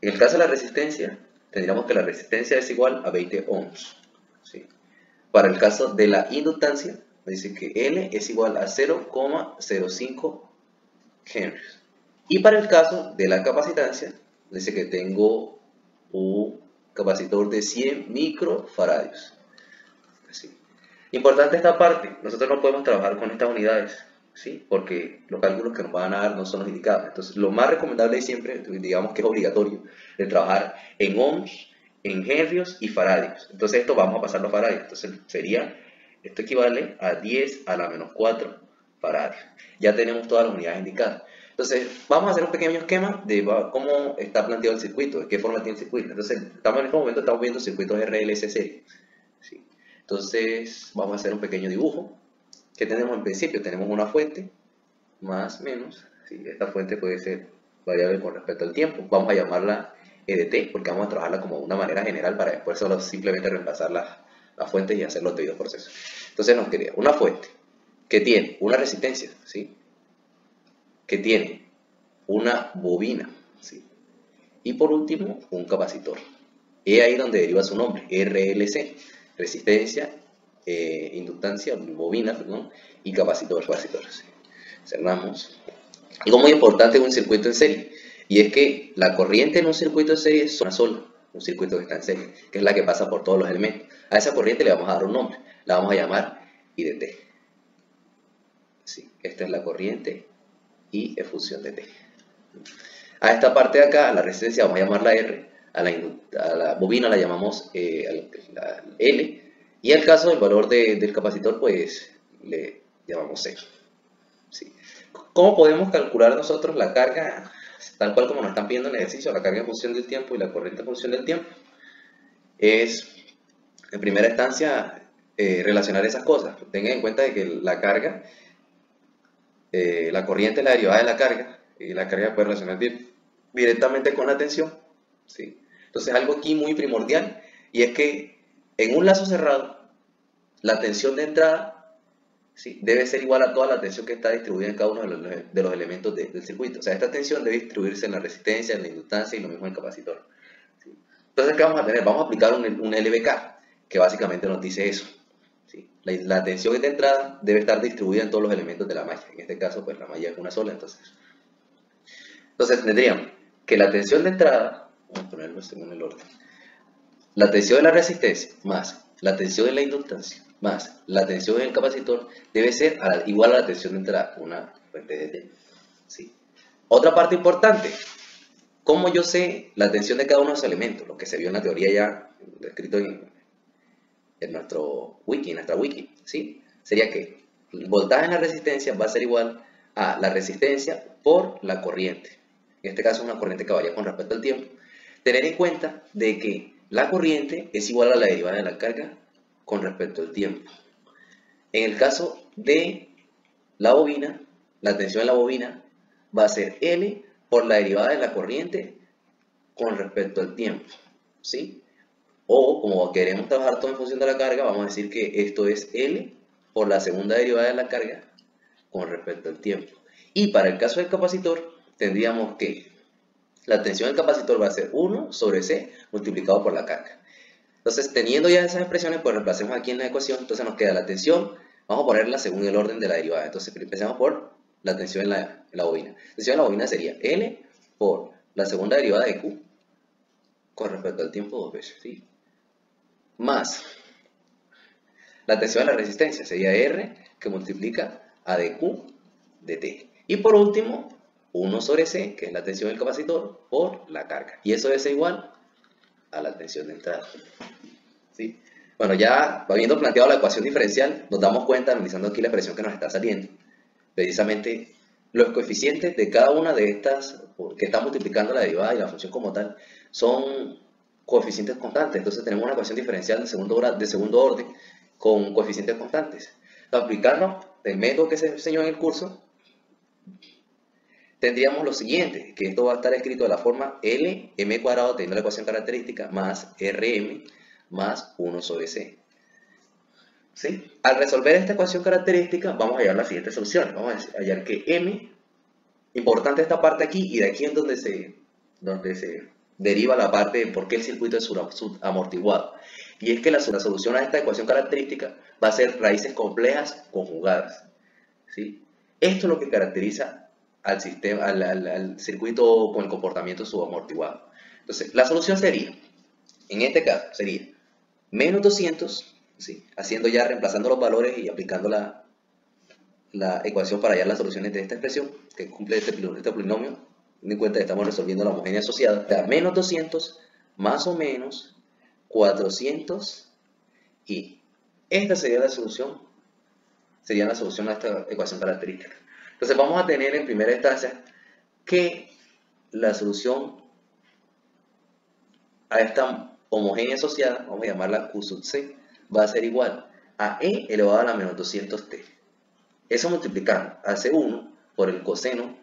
En el caso de la resistencia, tendríamos que la resistencia es igual a 20 ohms. ¿Sí? Para el caso de la inductancia, dice que L es igual a 0,05 henrios. Y para el caso de la capacitancia, dice que tengo un capacitor de 100 microfaradios. Así. Importante esta parte, nosotros no podemos trabajar con estas unidades, ¿sí? Porque los cálculos que nos van a dar no son los indicados. Entonces, lo más recomendable siempre, digamos que es obligatorio, de trabajar en ohms, en henrios y faradios. Entonces, esto vamos a pasar los faradios. Entonces, esto equivale a 10 a la menos 4 faradios. Ya tenemos todas las unidades indicadas. Entonces, vamos a hacer un pequeño esquema de cómo está planteado el circuito, de qué forma tiene el circuito. Entonces, en este momento estamos viendo circuitos RLC serie. ¿Sí? Entonces, vamos a hacer un pequeño dibujo. ¿Qué tenemos en principio? Tenemos una fuente, más menos. ¿Sí? Esta fuente puede ser variable con respecto al tiempo. Vamos a llamarla EDT, porque vamos a trabajarla como una manera general para después solo simplemente reemplazar las fuentes y hacer los debidos procesos. Entonces nos queda una fuente que tiene una resistencia, ¿sí? Que tiene una bobina, ¿sí? Y por último, un capacitor. Es ahí donde deriva su nombre, RLC, resistencia, inductancia, bobina, perdón, y capacitor. ¿Sí? Cerramos. Algo muy importante en un circuito en serie, y es que la corriente en un circuito en serie es una sola, un circuito que está en serie, que es la que pasa por todos los elementos. A esa corriente le vamos a dar un nombre, la vamos a llamar IDT. Sí, esta es la corriente I en función de T. A esta parte de acá, a la resistencia, vamos a llamarla R, a la bobina la llamamos la L, y al caso del valor del capacitor, pues le llamamos C. ¿Sí? ¿Cómo podemos calcular nosotros la carga, tal cual como nos están pidiendo en el ejercicio, la carga en función del tiempo y la corriente en función del tiempo? Es, en primera instancia, relacionar esas cosas. Tengan en cuenta de que la carga, la corriente es la derivada de la carga, y la carga puede relacionar directamente con la tensión. ¿Sí? Entonces, algo aquí muy primordial, y es que en un lazo cerrado, la tensión de entrada, ¿sí?, debe ser igual a toda la tensión que está distribuida en cada uno de los elementos del circuito. O sea, esta tensión debe distribuirse en la resistencia, en la inductancia y lo mismo en el capacitor. ¿Sí? Entonces, ¿qué vamos a tener? Vamos a aplicar un LBK, que básicamente nos dice eso. ¿Sí? La tensión de entrada debe estar distribuida en todos los elementos de la malla. En este caso, pues la malla es una sola, entonces tendríamos que la tensión de entrada, vamos a ponerlo según el orden, la tensión de la resistencia más la tensión de la inductancia más la tensión del capacitor debe ser igual a la tensión de entrada, una fuente de T. ¿Sí? Otra parte importante, ¿cómo yo sé la tensión de cada uno de los elementos? Lo que se vio en la teoría ya escrito en nuestro wiki, en nuestra wiki, ¿sí? Sería que el voltaje en la resistencia va a ser igual a la resistencia por la corriente. En este caso es una corriente que varía con respecto al tiempo. Tener en cuenta de que la corriente es igual a la derivada de la carga con respecto al tiempo. En el caso de la bobina, la tensión de la bobina va a ser L por la derivada de la corriente con respecto al tiempo, ¿sí? O como queremos trabajar todo en función de la carga, vamos a decir que esto es L por la segunda derivada de la carga con respecto al tiempo. Y para el caso del capacitor, tendríamos que la tensión del capacitor va a ser 1 sobre C multiplicado por la carga. Entonces, teniendo ya esas expresiones, pues reemplacemos aquí en la ecuación. Entonces nos queda la tensión, vamos a ponerla según el orden de la derivada. Entonces, empecemos por la tensión en la bobina. La tensión en la bobina sería L por la segunda derivada de Q con respecto al tiempo dos veces, ¿sí? Más la tensión de la resistencia sería R que multiplica a dQ de T. Y por último, 1 sobre C, que es la tensión del capacitor, por la carga. Y eso es igual a la tensión de entrada. ¿Sí? Bueno, ya habiendo planteado la ecuación diferencial, nos damos cuenta, analizando aquí la expresión que nos está saliendo, precisamente los coeficientes de cada una de estas, que está multiplicando la derivada y la función como tal, son coeficientes constantes. Entonces tenemos una ecuación diferencial de segundo orden con coeficientes constantes. Para aplicarnos el método que se enseñó en el curso, tendríamos lo siguiente, que esto va a estar escrito de la forma L, m cuadrado, teniendo la ecuación característica, más Rm, más 1 sobre C. ¿Sí? Al resolver esta ecuación característica, vamos a hallar las siguientes soluciones. Vamos a hallar que m, importante esta parte aquí, y de aquí es donde se deriva la parte de por qué el circuito es subamortiguado. Y es que la solución a esta ecuación característica va a ser raíces complejas conjugadas, ¿sí? Esto es lo que caracteriza al sistema, al circuito con el comportamiento subamortiguado. Entonces, la solución sería, en este caso, sería menos 200, ¿sí? Haciendo ya, reemplazando los valores y aplicando la ecuación para hallar las soluciones de esta expresión que cumple este polinomio. Ten en cuenta que estamos resolviendo la homogénea asociada. Da menos 200 más o menos 400 y esta sería la solución a esta ecuación característica. Entonces vamos a tener en primera instancia que la solución a esta homogénea asociada, vamos a llamarla Q sub C, va a ser igual a E elevado a la menos 200t. Eso multiplicando a C1 por el coseno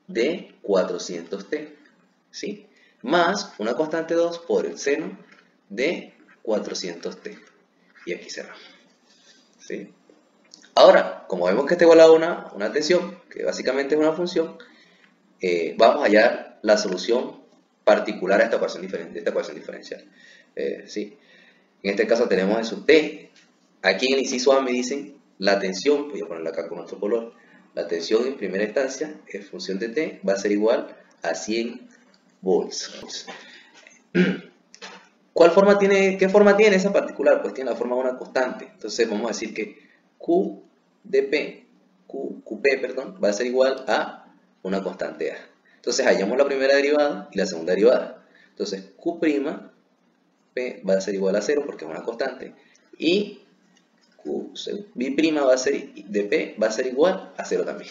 de 400t, ¿sí? Más una constante 2 por el seno de 400t. Y aquí cerramos, ¿sí? Ahora, como vemos que está igual a una tensión, que básicamente es una función, vamos a hallar la solución particular a esta ecuación diferencial. ¿Sí? En este caso tenemos eso t. Aquí en el inciso A me dicen la tensión, voy a ponerla acá con otro color. La tensión en primera instancia, en función de t, va a ser igual a 100 volts. ¿Qué forma tiene esa particular? Pues tiene la forma de una constante. Entonces vamos a decir que QP, perdón, va a ser igual a una constante A. Entonces hallamos la primera derivada y la segunda derivada. Entonces Q'P va a ser igual a 0 porque es una constante. Y Q'B' de P va a ser igual a 0 también.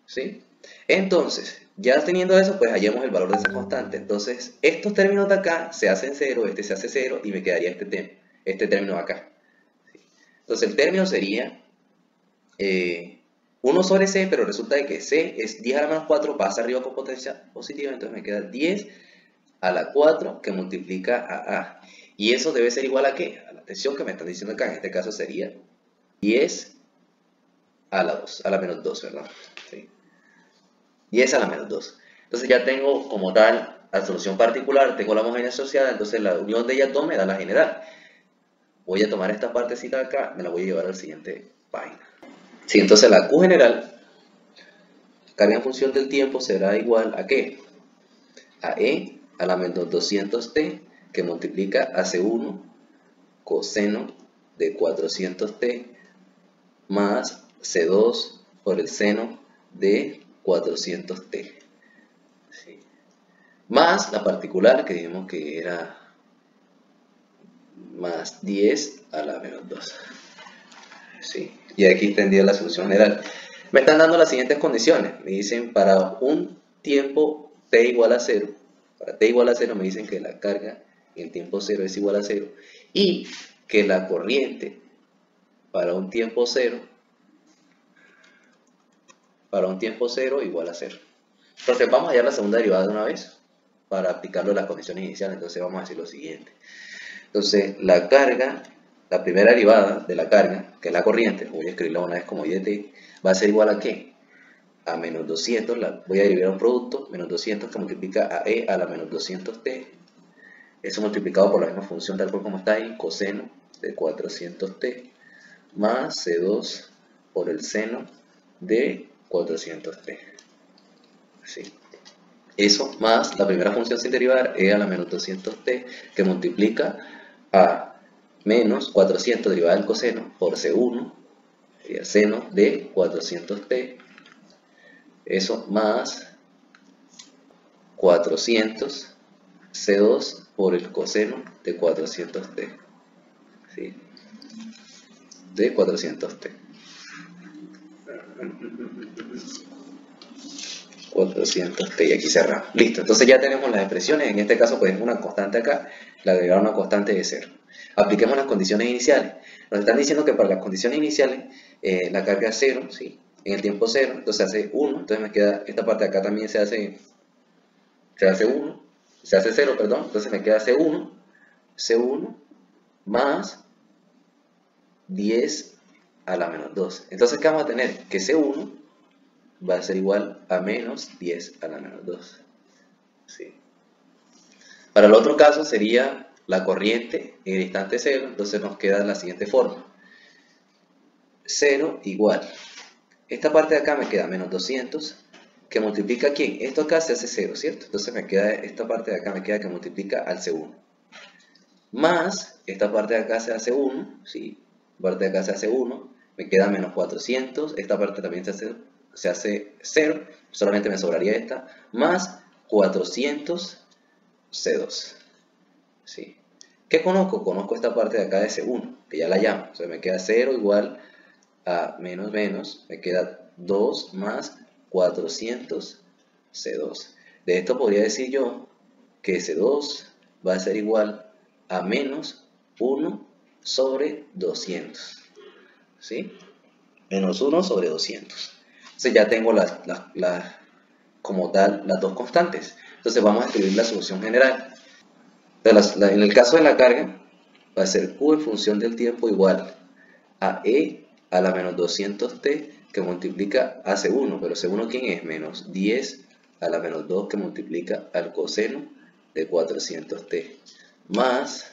¿Sí? Entonces, ya teniendo eso, pues hallamos el valor de esa constante. Entonces, estos términos de acá se hacen 0, este se hace 0 y me quedaría este término acá. ¿Sí? Entonces, el término sería 1 sobre C, pero resulta de que C es 10 a la menos 4, pasa arriba con potencia positiva, entonces me queda 10 a la 4 que multiplica a A. Y eso debe ser igual a ¿qué? A la tensión que me están diciendo acá, en este caso sería 10 a la menos 2, ¿verdad? ¿Sí? 10 a la menos 2. Entonces ya tengo como tal la solución particular, tengo la homogénea asociada, entonces la unión de ellas dos me da la general. Voy a tomar esta partecita de acá, me la voy a llevar a la siguiente página. Sí, entonces la Q general, carga en función del tiempo, será igual a ¿qué? A E a la menos 200t que multiplica a C1 coseno de 400t más C2 por el seno de 400t. ¿Sí? Más la particular que dijimos que era más 10 a la menos 2. ¿Sí? Y aquí extendida la solución general. Me están dando las siguientes condiciones. Me dicen para un tiempo t igual a 0. Para t igual a 0 me dicen que la carga en el tiempo 0 es igual a 0. Y que la corriente para un tiempo 0 igual a 0. Entonces vamos a hallar la segunda derivada de una vez para aplicarlo a las condiciones iniciales. Entonces vamos a decir lo siguiente. Entonces la carga, la primera derivada de la carga, que es la corriente, voy a escribirla una vez como y de t, va a ser igual a ¿qué? A menos 200, voy a derivar un producto, menos 200 que multiplica a e a la menos 200t. Eso multiplicado por la misma función tal cual como está ahí, coseno de 400t, más C2 por el seno de 400t. ¿Sí? Eso más la primera función sin derivar, e a la menos 200t, que multiplica a menos 400 derivada del coseno por C1, sería seno de 400t, eso más 400 C2 por el coseno de 400t, ¿sí? De 400t. 400t y aquí cerramos. Listo, entonces ya tenemos las expresiones. En este caso pues una constante acá, la agregar una constante de 0. Apliquemos las condiciones iniciales. Nos están diciendo que para las condiciones iniciales la carga es 0, ¿sí? En el tiempo 0, entonces se hace 1, entonces me queda esta parte de acá también se hace 1, se hace 0, perdón, entonces me queda C1 más 10 a la menos 2. Entonces, ¿qué vamos a tener? Que C1 va a ser igual a menos 10 a la menos 2. ¿Sí? Para el otro caso sería la corriente en el instante 0, entonces nos queda la siguiente forma. 0 igual. Esta parte de acá me queda menos 200, que multiplica ¿quién? Esto acá se hace 0, ¿cierto? Entonces me queda, esta parte de acá me queda que multiplica al C1. Más, esta parte de acá se hace 1, ¿sí? Esta parte de acá se hace 1, me queda menos 400, esta parte también se hace 0, solamente me sobraría esta, más 400 C2, ¿sí? ¿Qué conozco? Conozco esta parte de acá de C1, que ya la llamo, o sea, me queda 0 igual a menos, me queda 2 más 400 C2. De esto podría decir yo que C2 va a ser igual a menos 1 sobre 200, ¿sí? Menos 1 sobre 200. Entonces ya tengo como tal las dos constantes. Entonces vamos a escribir la solución general. En el caso de la carga, va a ser Q en función del tiempo igual a E a la menos 200t que multiplica a C1, pero C1 ¿quién es? Menos 10 a la menos 2 que multiplica al coseno de 400t, más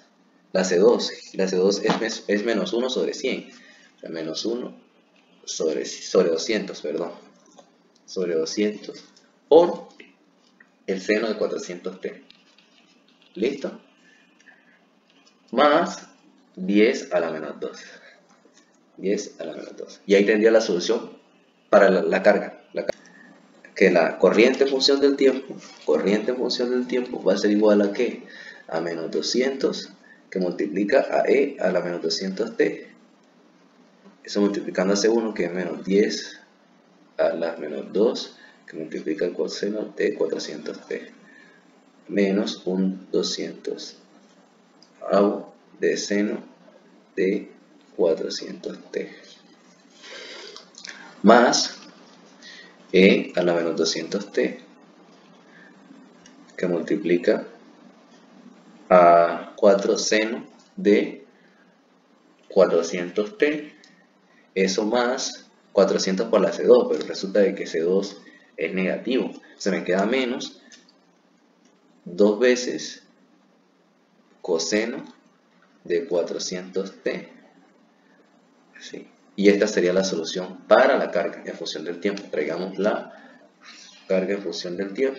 la C2, la C2 es menos 1 sobre 100, o sea, menos 1 sobre 200, perdón, sobre 200 por el seno de 400t, ¿listo? Más 10 a la menos 2. 10 a la menos 2. Y ahí tendría la solución para la carga. Que la corriente en función del tiempo, va a ser igual a ¿qué? A menos 200 que multiplica a E a la menos 200t. Eso multiplicando a C1 que es menos 10 a la menos 2 que multiplica el coseno de 400t. Menos un 200 de seno de 400t. Más E a la menos 200t que multiplica a 4 seno de 400t, eso más 400 por la C2, pero resulta de que C2 es negativo, se me queda menos 2 veces coseno de 400t, ¿sí? Y esta sería la solución para la carga en función del tiempo. Traigamos la carga en función del tiempo.